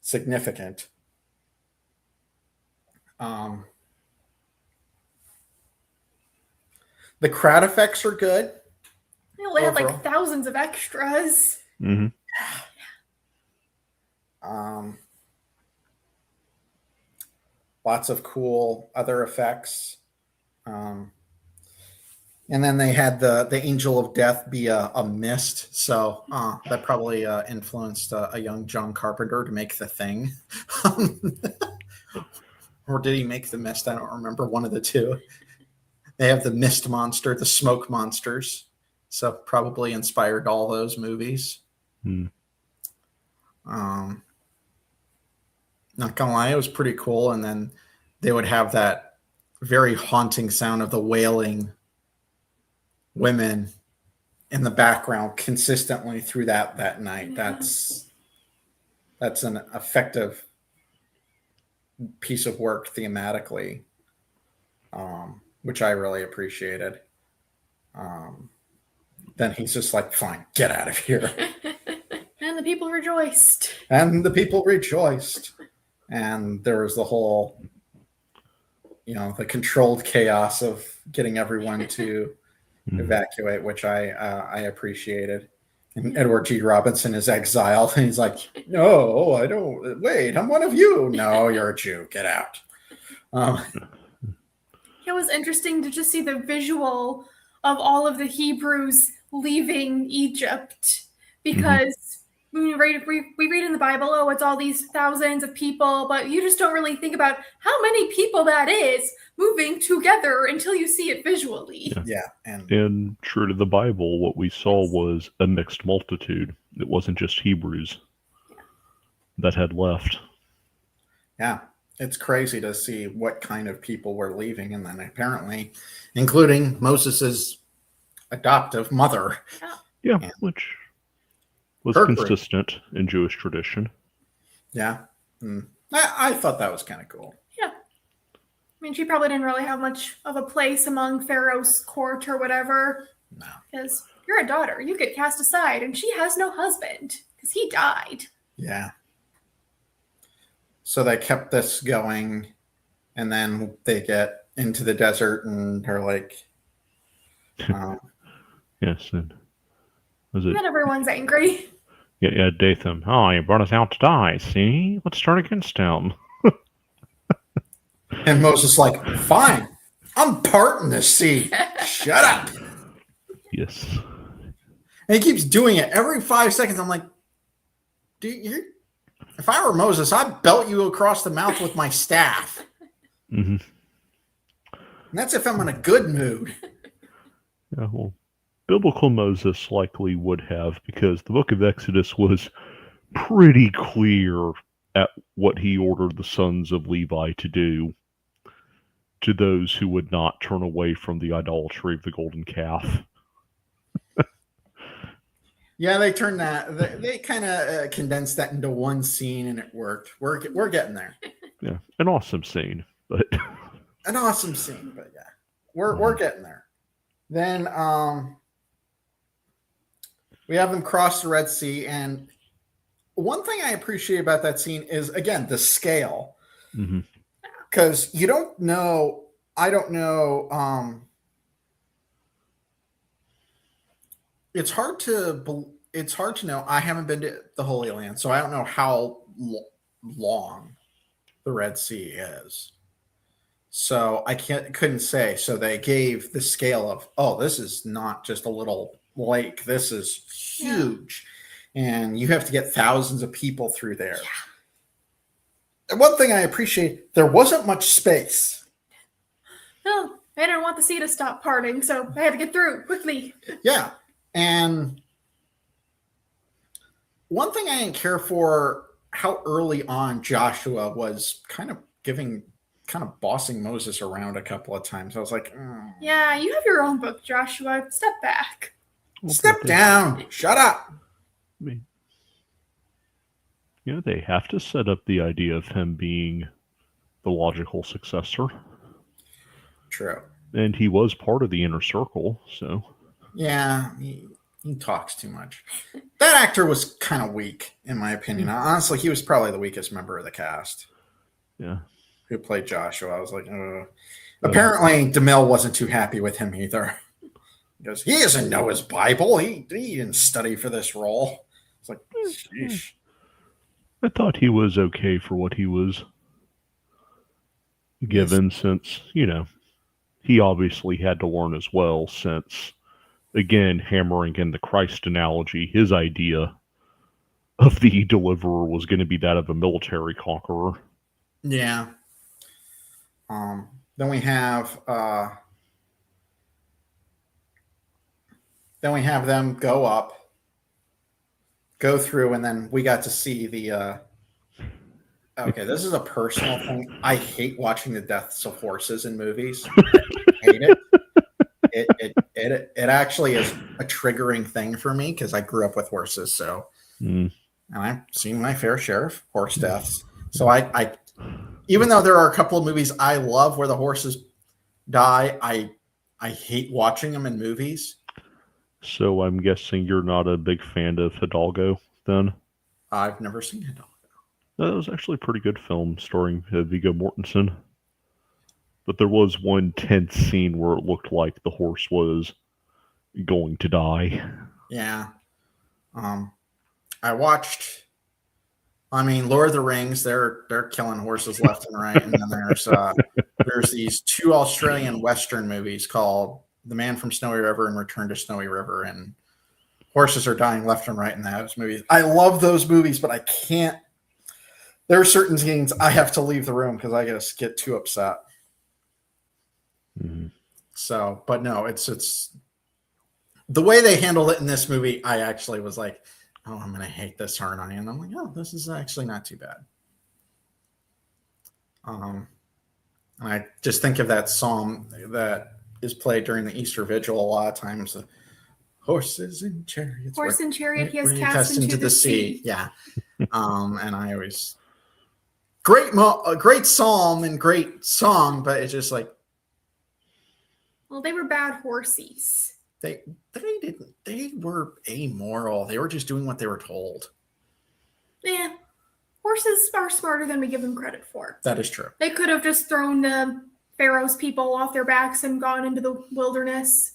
significant. The crowd effects are good. They had like thousands of extras. Mm-hmm. Lots of cool other effects. And then they had the Angel of Death be a mist. So that probably influenced a young John Carpenter to make The Thing. Or did he make the mist? I don't remember. One of the two. They have the mist monster, the smoke monsters. So probably inspired all those movies. Hmm. Not gonna lie, it was pretty cool. And then they would have that very haunting sound of the wailing women in the background consistently through that night. Yeah. That's an effective piece of work thematically, which I really appreciated. Then he's just like, "Fine, get out of here." And the people rejoiced. And there was the whole, the controlled chaos of getting everyone to evacuate, which I appreciated. And Edward G. Robinson is exiled, and he's like, "No, I don't. Wait, I'm one of you." "No, you're a Jew. Get out." It was interesting to just see the visual of all of the Hebrews leaving Egypt, because when we read in the Bible, oh, it's all these thousands of people, but you just don't really think about how many people that is moving together until you see it visually. Yeah. And true to the Bible, what we saw was a mixed multitude. It wasn't just Hebrews that had left. Yeah, it's crazy to see what kind of people were leaving, and then apparently, including Moses's adoptive mother. Yeah, And which was her group. consistent in Jewish tradition. Yeah. I thought that was kind of cool. Yeah. I mean, she probably didn't really have much of a place among Pharaoh's court or whatever. No. Because you're a daughter. You get cast aside, and she has no husband because he died. Yeah. So they kept this going, and then they get into the desert, and they're like, yes, and was it? And everyone's angry. Yeah, Dathan. Oh, you brought us out to die. See, let's start against him. and Moses like, fine, I'm parting the sea. Shut up. Yes. And he keeps doing it every 5 seconds. I'm like, dude, if I were Moses, I'd belt you across the mouth with my staff. Mm-hmm. And that's if I'm in a good mood. Yeah, well, biblical Moses likely would have, because the book of Exodus was pretty clear at what he ordered the sons of Levi to do to those who would not turn away from the idolatry of the golden calf. Yeah, they turned that. They kind of condensed that into one scene, and it worked. We're getting there. Yeah, an awesome scene, but an awesome scene. But yeah, we're getting there. Then we have them cross the Red Sea, and one thing I appreciate about that scene is again the scale, because you don't know. I don't know. It's hard to know. I haven't been to the Holy Land, so I don't know how long the Red Sea is. So I couldn't say. So they gave the scale of, oh, this is not just a little lake. This is huge. Yeah. And you have to get thousands of people through there. Yeah. And one thing I appreciate, there wasn't much space. No, I didn't want the sea to stop parting, so I had to get through quickly. Yeah. And one thing I didn't care for, how early on Joshua was kind of bossing Moses around a couple of times. I was like, yeah, you have your own book, Joshua. Step back. Step down. Shut up. I mean, they have to set up the idea of him being the logical successor. True. And he was part of the inner circle, so. Yeah, he talks too much. That actor was kind of weak, in my opinion. Honestly, he was probably the weakest member of the cast. Yeah. Who played Joshua. I was like, apparently DeMille wasn't too happy with him either. He goes, he doesn't know his Bible. He didn't study for this role. It's like, sheesh. I thought he was okay for what he was given, since, he obviously had to learn as well, since, again, hammering in the Christ analogy, his idea of the deliverer was going to be that of a military conqueror. Yeah. Then we have them go through, and then we got to see the okay, this is a personal thing. I hate watching the deaths of horses in movies. I hate it. It actually is a triggering thing for me because I grew up with horses, so and I've seen my fair share of horse deaths. So I even though there are a couple of movies I love where the horses die, I hate watching them in movies. So I'm guessing you're not a big fan of Hidalgo, then? I've never seen Hidalgo. That was actually a pretty good film starring Viggo Mortensen. But there was one tense scene where it looked like the horse was going to die. Yeah. I watched... Lord of the Rings, they're killing horses left and right. And then there's these two Australian Western movies called The Man from Snowy River and Return to Snowy River. And horses are dying left and right in those movies. I love those movies, but I can't. There are certain scenes I have to leave the room because I just get too upset. Mm-hmm. So, but no, it's the way they handled it in this movie. I actually was like, oh, I'm going to hate this, aren't I? And I'm like, oh, this is actually not too bad. And I just think of that psalm that is played during the Easter Vigil a lot of times. Horses and chariots. Horse and chariot he has where you cast into the sea. Yeah. And I always a great psalm and great song, but it's just like, well, they were bad horsies. They were amoral. They were just doing what they were told. Yeah. Horses are smarter than we give them credit for. That is true. They could have just thrown the Pharaoh's people off their backs and gone into the wilderness.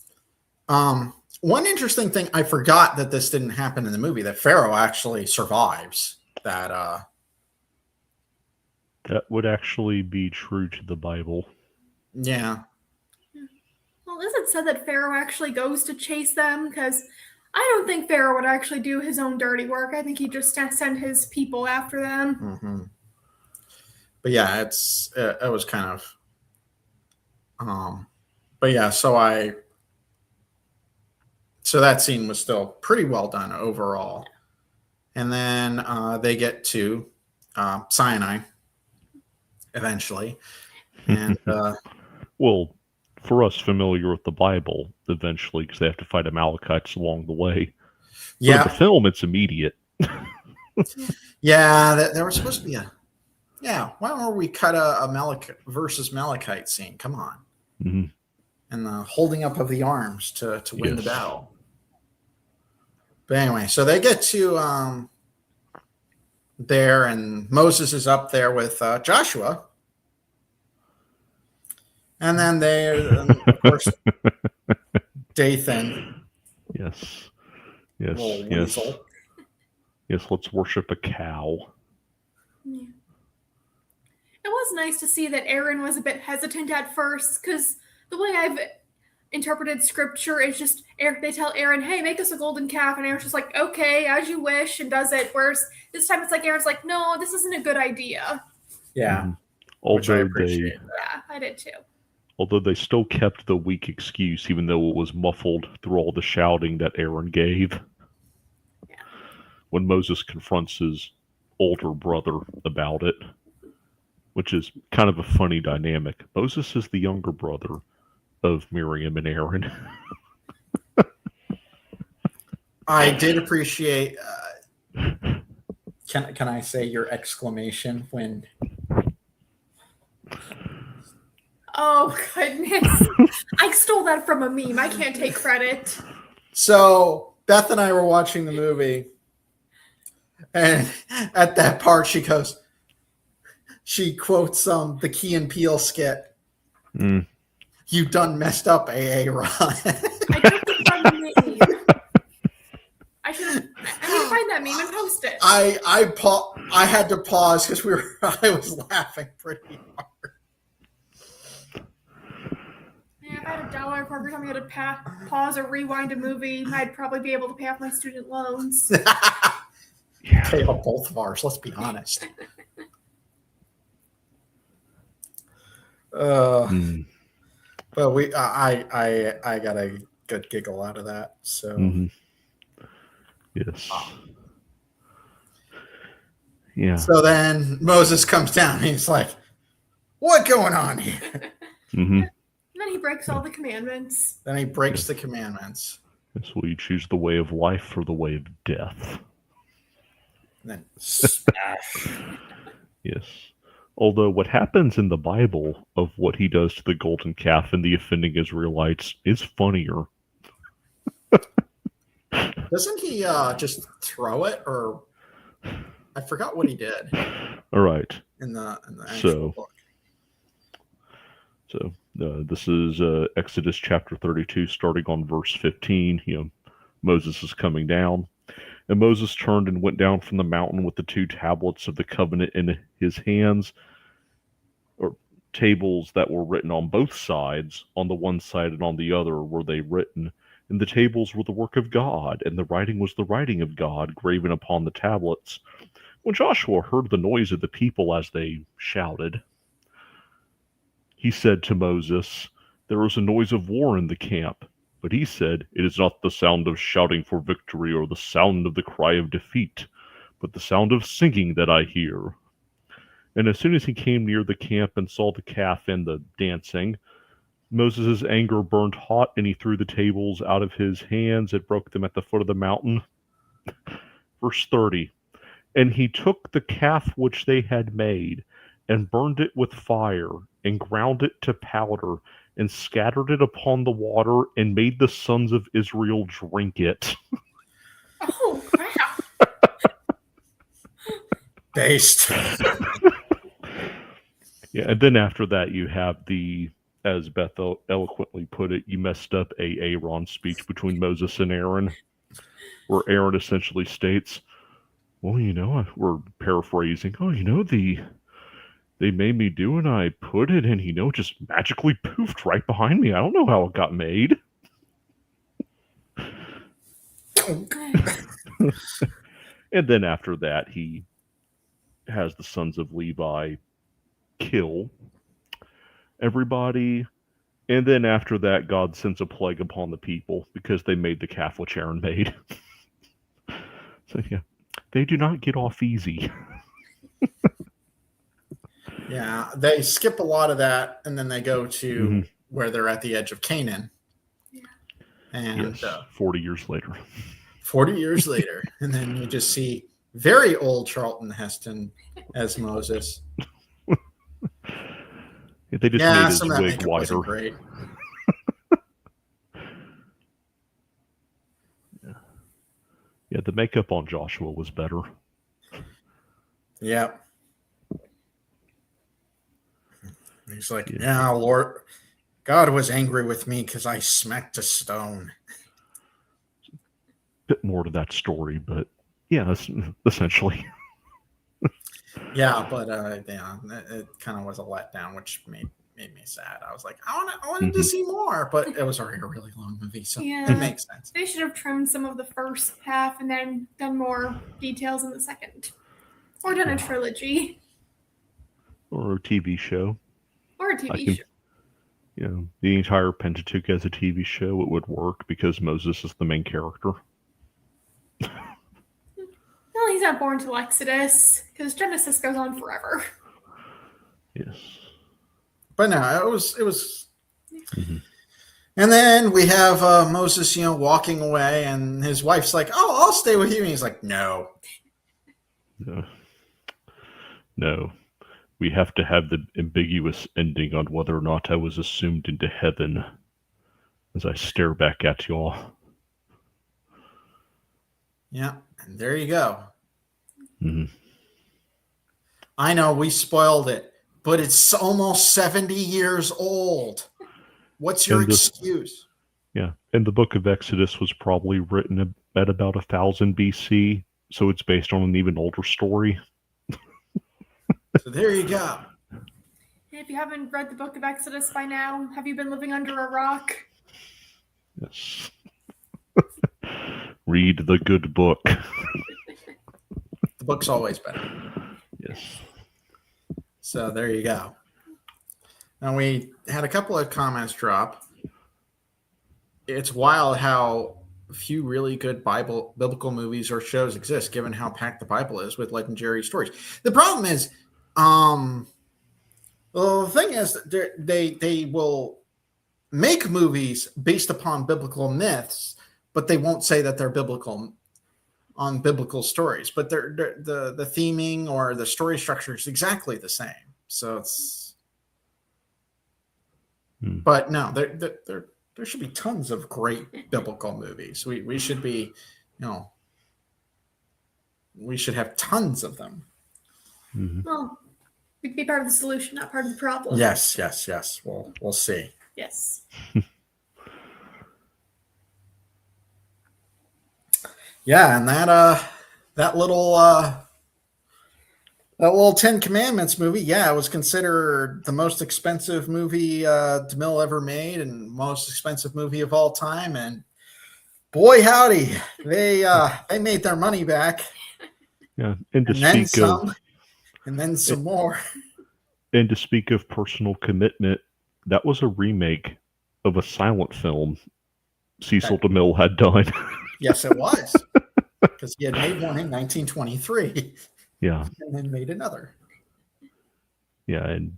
One interesting thing, I forgot that this didn't happen in the movie, that Pharaoh actually survives. That would actually be true to the Bible. Yeah. Well, is it said that Pharaoh actually goes to chase them? Because I don't think Pharaoh would actually do his own dirty work. I think he'd just send his people after them. Mm-hmm. But yeah, it was kind of, but yeah, so that scene was still pretty well done overall. And then they get to Sinai eventually. And well, for us familiar with the Bible, eventually, because they have to fight Amalekites along the way. Yeah. For the film, it's immediate. Yeah, there was supposed to be why don't we cut a Amalek versus Malachite scene? Come on. Mm-hmm. And the holding up of the arms to win the battle. But anyway, so they get to there, and Moses is up there with Joshua. And then of course, Dathan. Yes. Yes, let's worship a cow. Yeah. It was nice to see that Aaron was a bit hesitant at first, because the way I've interpreted scripture is just they tell Aaron, hey, make us a golden calf, and Aaron's just like, okay, as you wish, and does it. Whereas this time it's like Aaron's like, no, this isn't a good idea. Yeah. Mm-hmm. Although I appreciate that. Yeah, I did too. Although they still kept the weak excuse, even though it was muffled through all the shouting that Aaron gave. Yeah. When Moses confronts his older brother about it, which is kind of a funny dynamic. Moses is the younger brother of Miriam and Aaron. I did appreciate. Can I say your exclamation when? Oh goodness! I stole that from a meme. I can't take credit. So Beth and I were watching the movie, and at that part, she quotes the Key and Peele skit. Mm. You done messed up, AA Ron. I took it from the meme. I need to find that meme and post it. I had to pause because I was laughing pretty hard. Yeah, if I had $1 for every time I had to pause or rewind a movie, I'd probably be able to pay off my student loans. Pay off both of ours. Let's be honest. But I got a good giggle out of that. So yes, yeah. So then Moses comes down and he's like, "What's going on here?" Mm-hmm. And then he breaks all the commandments. Then he breaks the commandments. Yes, will you choose the way of life or the way of death? And then smash. Yes. Although what happens in the Bible of what he does to the golden calf and the offending Israelites is funnier. Doesn't he just throw it, or I forgot what he did? All right. In the actual book. So this is Exodus chapter 32, starting on verse 15. Moses is coming down. And Moses turned and went down from the mountain with the 2 tablets of the covenant in his hands, or tables that were written on both sides. On the one side and on the other were they written. And the tables were the work of God, and the writing was the writing of God, graven upon the tablets. When Joshua heard the noise of the people as they shouted, he said to Moses, "There is a noise of war in the camp." But he said, "It is not the sound of shouting for victory or the sound of the cry of defeat, but the sound of singing that I hear." And as soon as he came near the camp and saw the calf and the dancing, Moses' anger burned hot, and he threw the tables out of his hands and broke them at the foot of the mountain. Verse 30. And he took the calf which they had made, and burned it with fire, and ground it to powder, and scattered it upon the water, and made the sons of Israel drink it. Oh, crap. Based. Yeah, and then after that you have as Beth eloquently put it, you messed up Aaron's speech between Moses and Aaron, where Aaron essentially states, well, we're paraphrasing, they made me do and I put it and, it just magically poofed right behind me. I don't know how it got made. And then after that, he has the sons of Levi kill everybody. And then after that, God sends a plague upon the people because they made the calf which Aaron made. So, yeah, they do not get off easy. Yeah, they skip a lot of that, and then they go to where they're at the edge of Canaan. Yeah. And yes, 40 years later. 40 years later. And then you just see very old Charlton Heston as Moses. They just made his wig wider. Great. Yeah, the makeup on Joshua was better. Yeah. He's like, yeah, Lord, God was angry with me because I smacked a stone. Bit more to that story, but yeah, essentially. Yeah, but it kind of was a letdown, which made me sad. I was like, I wanted to see more, but it was already a really long movie, so it makes sense. They should have trimmed some of the first half and then done more details in the second. Or done a trilogy. Or a TV show. Or a TV show. The entire Pentateuch as a TV show, it would work because Moses is the main character. Well, he's not born till Exodus, because Genesis goes on forever. Yes. But no, it was. And then we have Moses, walking away, and his wife's like, "Oh, I'll stay with you." And he's like, "No, no, we have to have the ambiguous ending on whether or not I was assumed into heaven." As I stare back at y'all. Yeah, and there you go. Mm-hmm. I know we spoiled it, but it's almost 70 years old. What's your excuse? Yeah, and the book of Exodus was probably written at about 1000 BC, so it's based on an even older story. So there you go. If you haven't read the book of Exodus by now, have you been living under a rock? Yes. Read the good book. The book's always better. Yes. So there you go. Now we had a couple of comments drop. It's wild how few really good biblical movies or shows exist, given how packed the Bible is with legendary stories. The problem is, the thing is that they will make movies based upon biblical myths, but they won't say that they're biblical stories. But the theming or the story structure is exactly the same. So it's, but no, there should be tons of great biblical movies. We should be, we should have tons of them. Mm-hmm. Well, we could be part of the solution, not part of the problem. Yes. We'll see. Yes. Yeah, and that little 10 Commandments movie, it was considered the most expensive movie DeMille ever made and most expensive movie of all time. And boy, howdy, they made their money back. Yeah, and then some, and then some more. And to speak of personal commitment, that was a remake of a silent film Cecil DeMille had done. Yes, it was. Because he had made one in 1923. Yeah. And then made another. Yeah, and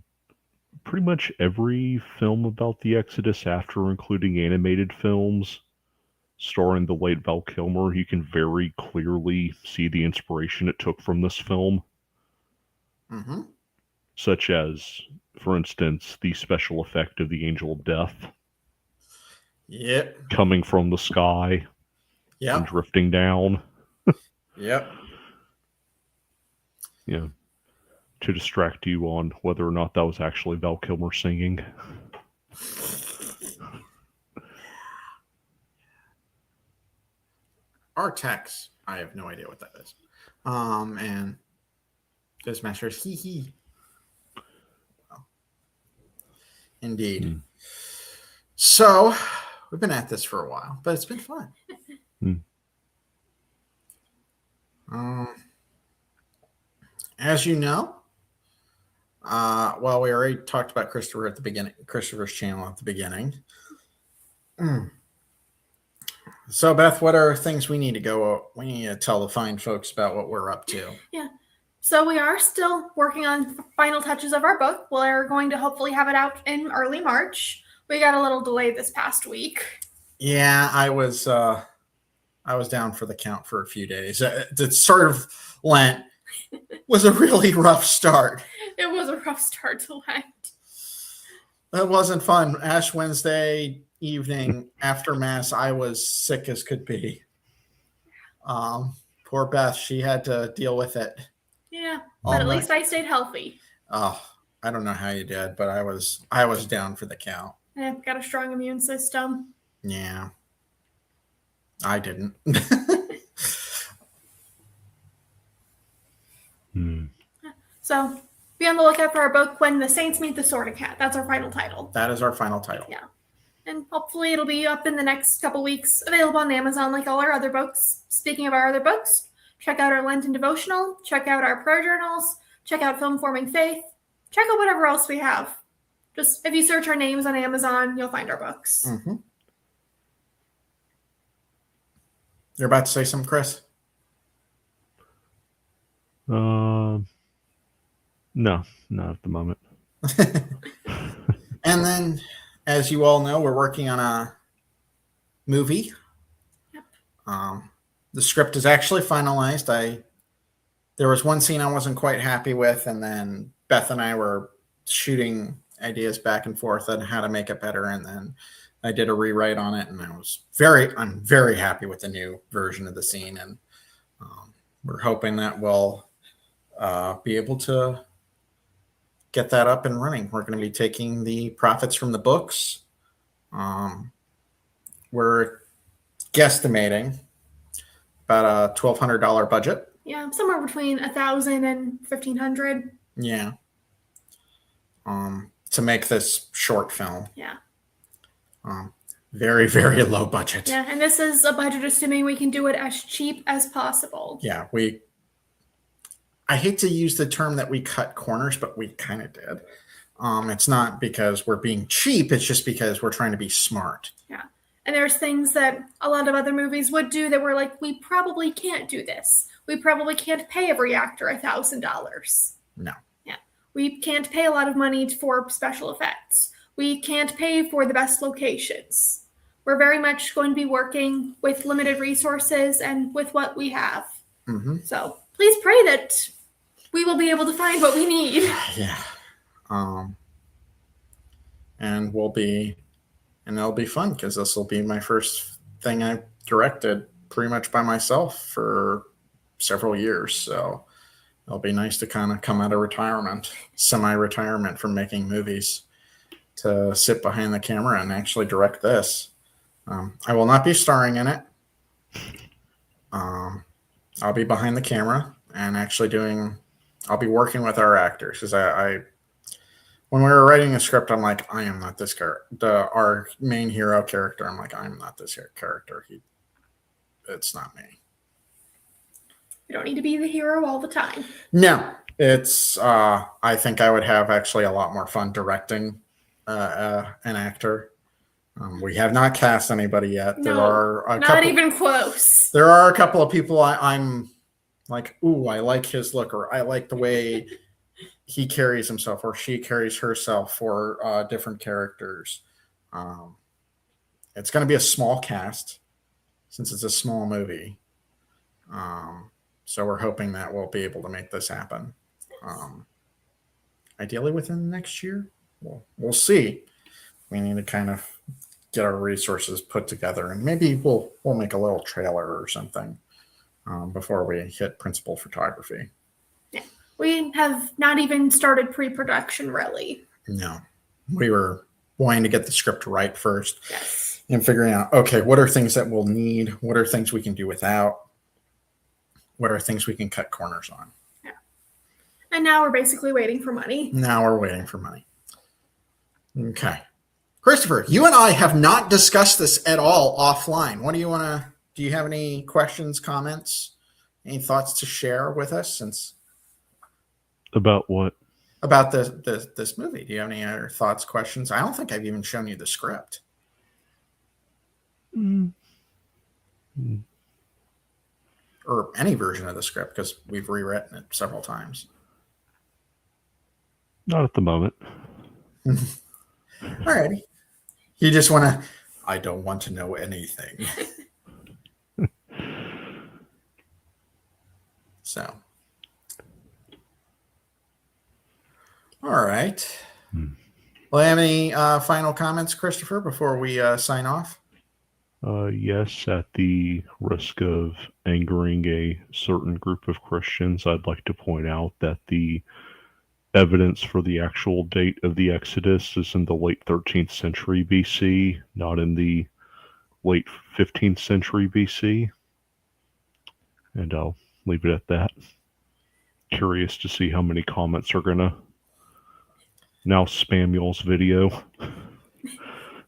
pretty much every film about the Exodus after, including animated films starring the late Val Kilmer, you can very clearly see the inspiration it took from this film. Mm-hmm. Such as, for instance, the special effect of the Angel of Death Yep. coming from the sky and Yep. drifting down. Yep. Yeah. To distract you on whether or not that was actually Val Kilmer singing. Artex. I have no idea what that is. And Ghostmasters. Hee hee. Well, indeed. Mm. So we've been at this for a while, but it's been fun. Mm. As you know, well, we already talked about Christopher at the beginning, Christopher's channel at the beginning. So, Beth, what are things we need to tell the fine folks about what we're up to? Yeah. So we are still working on final touches of our book. We're going to hopefully have it out in early March. We got a little delayed this past week. Yeah, I was down for the count for a few days. The sort of Lent was a really rough start. It was a rough start to Lent. That wasn't fun. Ash Wednesday evening after Mass, I was sick as could be. Poor Beth, she had to deal with it. Yeah, but at least I stayed healthy. Oh, I don't know how you did, but I was down for the count. Yeah, got a strong immune system. Yeah, I didn't. So be on the lookout for our book, When the Saints Meet the Sorting Hat. That's our final title. That is our final title. Yeah. And hopefully it'll be up in the next couple weeks, available on Amazon like all our other books. Speaking of our other books, check out our Lenten devotional, check out our prayer journals, check out Film Forming Faith, check out whatever else we have. Just if you search our names on Amazon, you'll find our books. Mm-hmm. You're about to say something, Chris? No, not at the moment. And then, as you all know, we're working on a movie. Yep. The script is actually finalized. There was one scene I wasn't quite happy with, and then Beth and I were shooting ideas back and forth on how to make it better, and then I did a rewrite on it, and I'm very happy with the new version of the scene, and we're hoping that we'll be able to get that up and running. We're going to be taking the profits from the books. We're guesstimating about a $1,200 budget. Yeah, somewhere between $1,000 and $1,500. Yeah. To make this short film. Yeah. Very, very low budget. Yeah, and this is a budget assuming we can do it as cheap as possible. Yeah, I hate to use the term that we cut corners, but we kind of did. It's not because we're being cheap. It's just because we're trying to be smart. Yeah. And there's things that a lot of other movies would do that we're like, we probably can't do this. We probably can't pay every actor $1,000. No. Yeah. We can't pay a lot of money for special effects. We can't pay for the best locations. We're very much going to be working with limited resources and with what we have. Mm-hmm. So please pray that we will be able to find what we need. Yeah. And it'll be fun because this will be my first thing I directed pretty much by myself for several years. So it'll be nice to kind of come out of semi-retirement from making movies, to sit behind the camera and actually direct this. I will not be starring in it. I'll be behind the camera and actually I'll be working with our actors, because when we were writing a script, I'm like, I am not this character. Our main hero character, I'm like, I'm not this character. It's not me. You don't need to be the hero all the time. No, it's, I think I would have actually a lot more fun directing an actor. We have not cast anybody yet. No, there are not even close. There are a couple of people I'm like, ooh, I like his look, or I like the way he carries himself or she carries herself for different characters. It's going to be a small cast since it's a small movie. So we're hoping that we'll be able to make this happen. Ideally within the next year. We'll see. We need to kind of get our resources put together, and maybe we'll make a little trailer or something before we hit principal photography. Yeah. We have not even started pre-production, really. No. We were wanting to get the script right first. Yes. And figuring out, okay, what are things that we'll need? What are things we can do without? What are things we can cut corners on? Yeah. And now we're basically waiting for money. Now we're waiting for money. Okay. Christopher, you and I have not discussed this at all offline. What do you want to, do you have any questions, comments, any thoughts to share with us since? About what? About this movie. Do you have any other thoughts, questions? I don't think I've even shown you the script. Or any version of the script, because we've rewritten it several times. Not at the moment. Alrighty. You just want to, I don't want to know anything. So. All right. Well, have any final comments, Christopher, before we sign off? Yes, at the risk of angering a certain group of Christians, I'd like to point out that the evidence for the actual date of the Exodus is in the late 13th century BC, not in the late 15th century BC. And I'll leave it at that. Curious to see how many comments are going to now spam y'all's video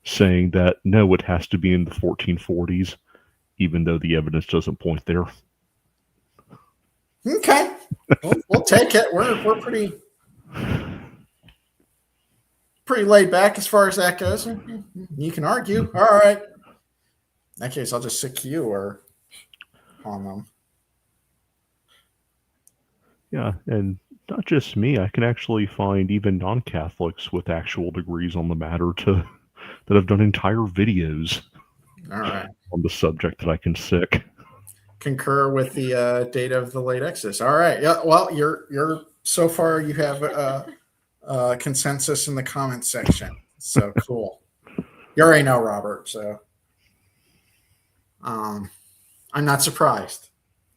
saying that, no, it has to be in the 1440s, even though the evidence doesn't point there. Okay. We'll take it. We're pretty laid back as far as that goes. You can argue. All right. In that case, I'll just sick you or on them. Yeah, and not just me. I can actually find even non-Catholics with actual degrees on the matter that have done entire videos All right. on the subject that I can sick. Concur with the date of the late Exodus. All right. Yeah. Well, you're so far you have consensus in the comments section. So cool. You already know Robert, so I'm not surprised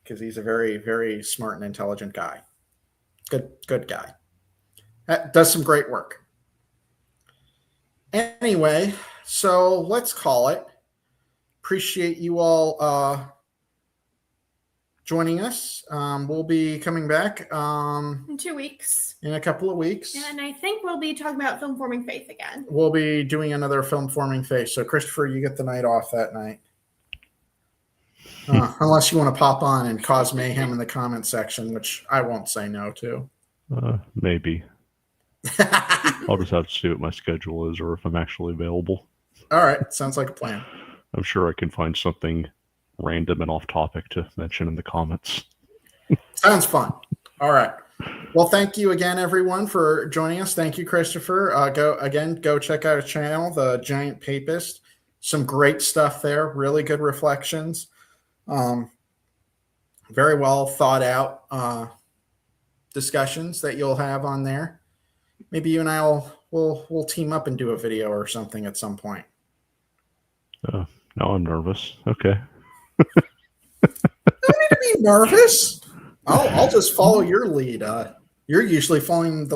because he's a very, very smart and intelligent guy. Good guy. Does some great work. Anyway, so let's call it. Appreciate you all joining us. We'll be coming back in 2 weeks. In a couple of weeks. And I think we'll be talking about Film Forming Faith again. We'll be doing another Film Forming Faith. So, Christopher, you get the night off that night. Unless you want to pop on and cause mayhem in the comment section, which I won't say no to. Maybe. I'll just have to see what my schedule is or if I'm actually available. All right. Sounds like a plan. I'm sure I can find something random and off topic to mention in the comments. Sounds fun. All right. Well, thank you again, everyone, for joining us. Thank you, Christopher. Go check out his channel, The Giant Papist. Some great stuff there. Really good reflections. Very well thought out discussions that you'll have on there. Maybe you and I will team up and do a video or something at some point. Now I'm nervous. Okay. Don't need to be nervous. I'll just follow your lead. You're usually following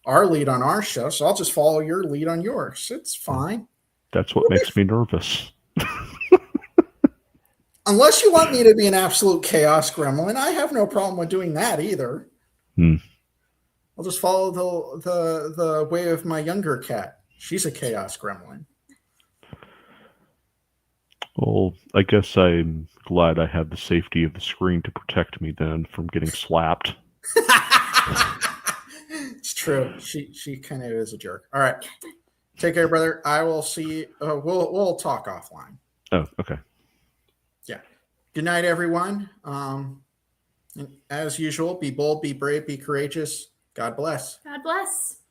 our lead on our show, so I'll just follow your lead on yours. It's fine. That's what makes me nervous. Unless you want me to be an absolute chaos gremlin, I have no problem with doing that either. I'll just follow the way of my younger cat. She's a chaos gremlin. Well, I guess I'm glad I have the safety of the screen to protect me then from getting slapped. It's true. She kind of is a jerk. All right. Take care, brother. I will see you. We'll talk offline. Oh, okay. Yeah. Good night, everyone. And as usual, be bold, be brave, be courageous. God bless. God bless.